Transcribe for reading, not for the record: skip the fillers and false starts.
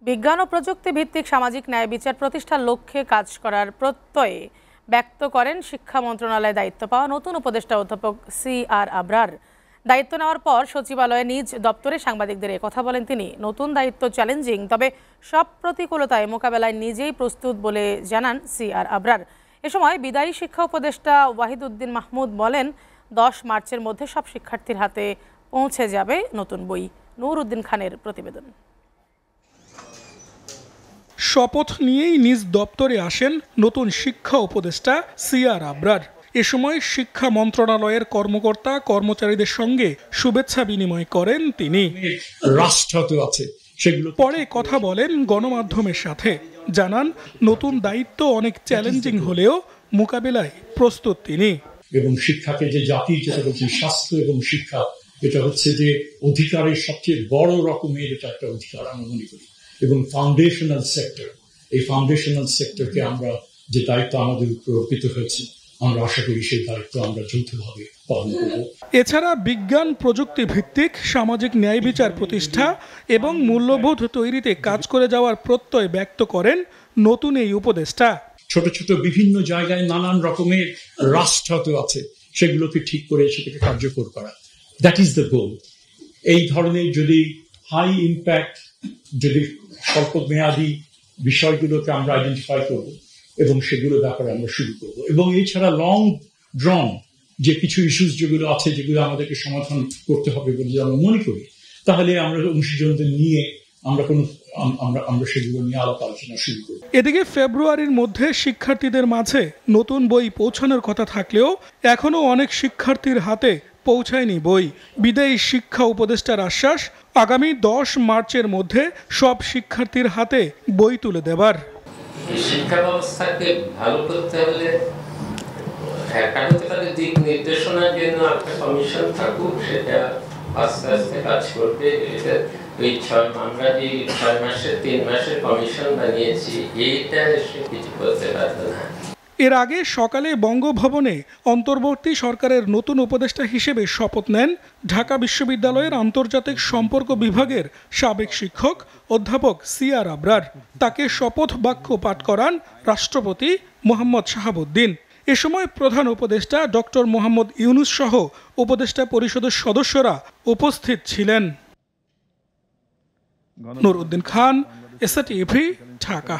বিজ্ঞান ও প্রযুক্তি ভিত্তিক সামাজিক ন্যায় বিচার প্রতিষ্ঠার লক্ষ্যে কাজ করার প্রত্যয়ে ব্যক্ত করেন শিক্ষা মন্ত্রণালয়ে দায়িত্ব পাওয়া নতুন উপদেষ্টা অধ্যাপক CR আবরার। দায়িত্ব নেওয়ার পর সচিবালয়ে নিজ দপ্তরে সাংবাদিকদের কথা বলেন তিনি। নতুন দায়িত্ব চ্যালেঞ্জিং, তবে সব প্রতিকূলতায় মোকাবেলায় নিজেই প্রস্তুত বলে জানান CR আবরার। এ সময় বিদায়ী শিক্ষা উপদেষ্টা ওয়াহিদউদ্দিন মাহমুদ বলেন, 10 মার্চের মধ্যে সব শিক্ষার্থীর হাতে পৌঁছে যাবে নতুন বই। নূর উদ্দিন খানের প্রতিবেদন। শপথ নিয়েই নিজ দপ্তরে আসেন নতুন শিক্ষা উপদেষ্টা CR আবরার। এ সময় শিক্ষা মন্ত্রণালয়ের কর্মকর্তা কর্মচারীদের সঙ্গে শুভেচ্ছা বিনিময় করেন তিনি। পরে কথা বলেন গণমাধ্যমের সাথে, জানান নতুন দায়িত্ব অনেক চ্যালেঞ্জিং হলেও মোকাবেলায় প্রস্তুত তিনি। এবং শিক্ষাকে যে জাতির যেটা বলছেন স্বাস্থ্য এবং শিক্ষা, এটা হচ্ছে যে অধিকারের সবচেয়ে বড় রকমের এটা একটা অধিকার আমরা মনে করি। এবং ফাউন্ডেশনাল সেক্টর, এই ফাউন্ডেশনাল সেক্টরকে আমরা যে দায়িত্ব আমাদের উপর অর্পিত হয়েছে, আমরা আশা করি সেই দায়িত্ব আমরা যৌথভাবে পালন করব। এছাড়া বিজ্ঞান প্রযুক্তি ভিত্তিক সামাজিক ন্যায় বিচার প্রতিষ্ঠা এবং মূল্যবোধ তৈরিতে কাজ করে যাওয়ার প্রত্যয় ব্যক্ত করেন নতুন এই উপদেষ্টা। ছোট ছোট বিভিন্ন জায়গায় নানান রকমের রাষ্ট্র আছে, সেগুলোকে ঠিক করে সেটাকে কার্যকর করা, দ্যাট ইজ দ্য গোল। এই ধরনের যদি হাই ইম্প্যাক্ট, যদি স্বল্প মেয়াদী বিষয়গুলোকে আমরা আইডেন্টিফাই করব এবং সেগুলো ব্যাপারে আমরা শুরু করব। এবং এছাড়া লং ড্রন যে কিছু ইস্যুস যেগুলো আছে, যেগুলো আমাদেরকে সমাধান করতে হবে বলে আমরা মনে করি, তাহলে আমরা অংশীজনদের নিয়ে আমরা সেগুলো নিয়ে আলাপ আলোচনা শুরু করব। এদিকে ফেব্রুয়ারির মধ্যে শিক্ষার্থীদের মাঝে নতুন বই পৌঁছানোর কথা থাকলেও এখনো অনেক শিক্ষার্থীর হাতে পৌঁছায়নি বই। বিদায়ী শিক্ষা উপদেষ্টার আশ্বাস, আগামী 10 মার্চের মধ্যে সব শিক্ষার্থীর হাতে বই তুলে দেবার। শিক্ষা ব্যবস্থাকে ভালো করতে হলে দিক নির্দেশনার জন্য একটা কমিশন থাকুক, সেটা আস্তে আস্তে কাজ করবে। আমরা যে 6 মাসের 3 মাসের কমিশন বানিয়েছি, এইটা এসে কিছু করতে পারবে না। এর আগে সকালে বঙ্গভবনে অন্তর্বর্তী সরকারের নতুন উপদেষ্টা হিসেবে শপথ নেন ঢাকা বিশ্ববিদ্যালয়ের আন্তর্জাতিক সম্পর্ক বিভাগের সাবেক শিক্ষক অধ্যাপক CR আবরার। তাকে শপথ বাক্য পাঠ করান রাষ্ট্রপতি মোহাম্মদ শাহাবুদ্দিন। এ সময় প্রধান উপদেষ্টা ডক্টর মোহাম্মদ ইউনুস সহ উপদেষ্টা পরিষদের সদস্যরা উপস্থিত ছিলেন। নূর উদ্দিন খান, SATV, ঢাকা।